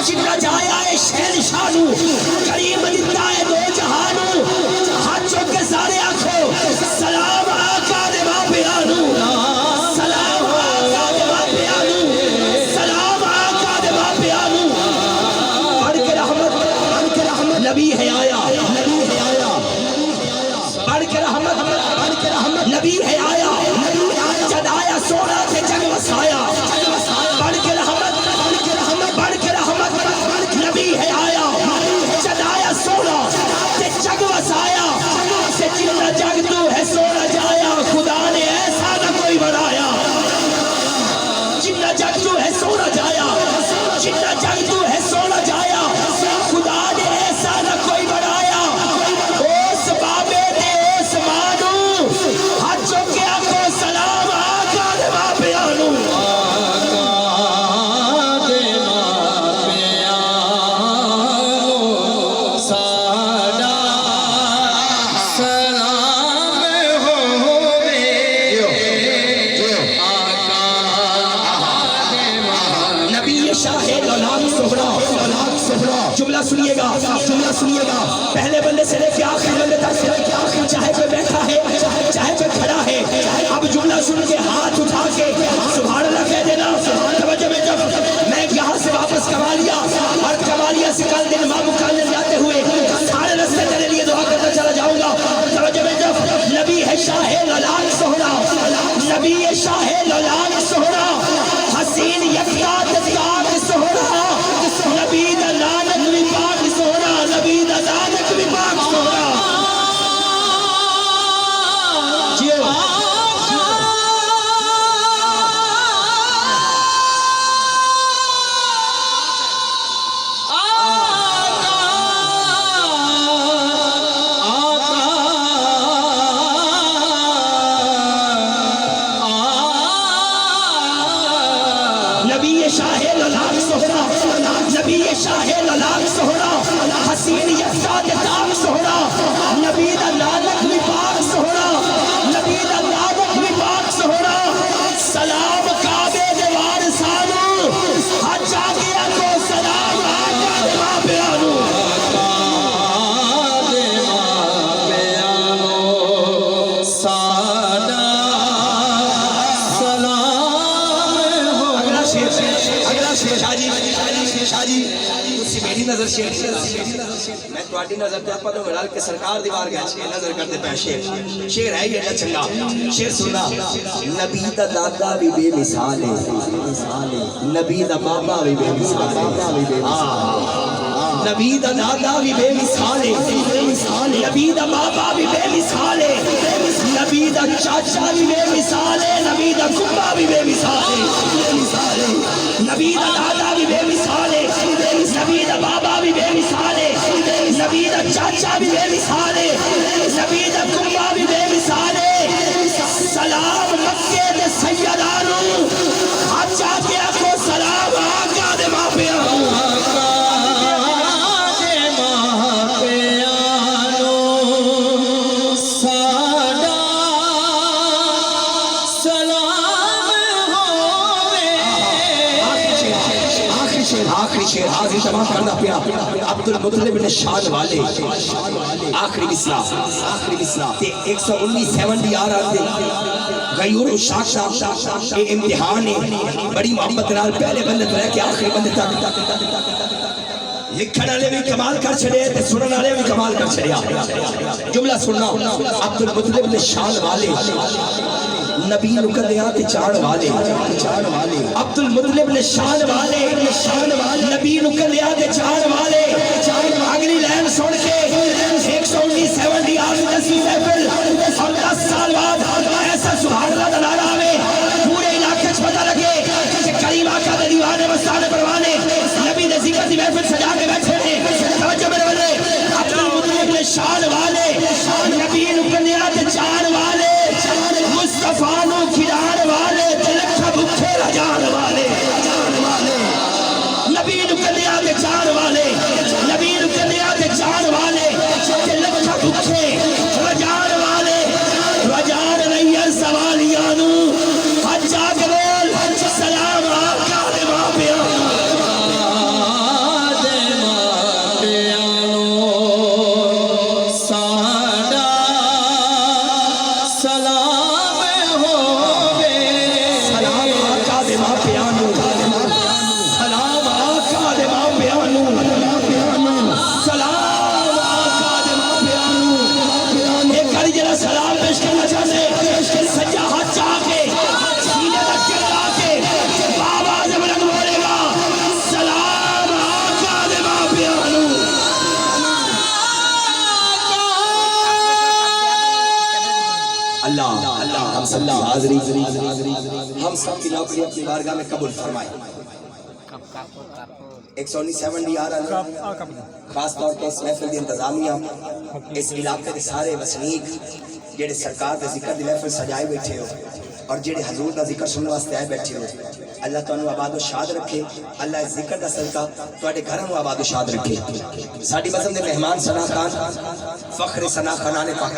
جنہ جایا ہے شہنشاہ کریم دیتا ہے دو جہانوں ہاتھ چوک کے سارے آنکھوں سلام آقا دے باپیانو سلام آقا دے باپیانو سلام آقا دے باپیانو پڑھ کے رحمت نبی ہے آیا پڑھ کے رحمت نبی ہے آیا جد آیا سونا تے جگ وسایا پڑھ کے رحمت نبی ہے آیا جد آیا سونا تے جگ وسایا تے جنہ جگ تو ہے سونا جایا خدا نے ایسا نہ کوئی بنایا جنہ جگ تو ہے سونا جایا جنہ جگ تو ہے سونا جایا خدا نے ایسا نہ کوئی بنایا اس بابے دے اس مانو ہاتھ چوکے آنکھوں سلام آقا دے باپیانو جملہ سنیے گا پہلے بندے سے لے کے آخری بندے تک چاہے کوئی بیٹھا ہے چاہے کوئی کھڑا ہے اب جملہ سن کے ہاتھ اٹھا کے سبحان اللہ کہہ دینا توجہ میں جب میں یہاں سے واپس کمالیا اور کمالیا سے کل دن ماں مکالن جاتے ہوئے سارے رستے تیرے لیے دعا کرتا چلا جاؤں گا توجہ میں جب نبی ہے شاہ لالان سہرا نبی ہے شاہ لالان سہرا حسین یکتا تتکار سہرا نبی دا نانک بھی پاک سہرا نبی دا نانک بھی پاک سہرا شاہ لالان سہرا حسین یکتا تتکار سہرا نبی دا نانک بھی پاک سہرا نبی دا نانک بھی پاک سہرا سلام کعبے دیوار سانو حج آگیا کو سلام آقا دے باپیانو میری نظر شیر میں تواڈی نظر تے اپا تو ملال کے سرکار دیوار گیا چھے نظر کرتے پہ شیر ہے یہ اچھا چنگا شیر سننا نبی دا دادا بھی بے مثال ہے نبی دا بابا بھی بے مثال ہے نبی دا دادا بھی بے مثال ہے نبی دا بابا بھی بے مثال ہے نبی دا چاچا بھی بے مثال ہے نبی دا کمبا بھی بے مثال ہے نبی دا دادا بھی بے مثال ہے نبی دا بابا بھی بے مثال ہے نبی دا چاچا بھی بے مثال ہے نبی دا کمبا بھی بے مثال ہے سلام مکے دے سیدانو ہاتھ چاہتے آکھو سلام آقا دے باپیانو آخری شیر حاضر تمام کرنا پیا عبدالمطلب نے شان والے آخری بسلا تے 119 آ رہا تھے غیور و شاک یہ امتحان ہے بڑی محبت نال پہلے بندے تو رہ کے آخری بندے تک لکھن والے بھی کمال کر چھڑے تے سنن والے بھی کمال کر چھڑیا جملہ سننا عبدالمطلب نے شان والے نبی نکلیا تے چاڑ والے عبدالمطلب نے شان والے نبی نکلیا تے چاڑ والے اگلی لائن سن کے 119 آدمی دسی محفل اور 10 سال بعد ایسا سبحان اللہ دا نعرہ آوے پورے علاقے چ پتہ لگے کہ کریم آقا دے دیوانے مستانے پروانے نبی دے ذکر دی محفل سجا کے بیٹھے ہیں توجہ میرے والے عبدالمطلب نے شان والے نبی نکلیا تے چاڑ والے مصطفیٰ نو کھڑان والے تلکھا بکھے رجان والے نبی نکلیا تے چاڑ والے نبی نکلیا تے چاڑ والے تلکھا بکھے رجان والے رجان نہیں سوالیانو حج آگ بول سلام آقا دے باپیانو مسلح حاضری ہم سب کی نوکری اپنی بارگاہ میں قبول فرمائے 119 آ رہا ہے خاص طور پہ اس محفل کی انتظامیہ اس علاقے کے سارے وسنیک جڑے سرکار کے ذکر دی محفل سجائے بیٹھے ہو اور جڑے حضور دا ذکر سننے واسطے آئے بیٹھے ہو اللہ تانوں آباد و شاد رکھے اللہ اس ذکر دا صدقہ تواڈے گھراں نوں آباد و شاد رکھے ساڈی مذہب دے مہمان ثنا خان فخر ثنا خانان پاکستان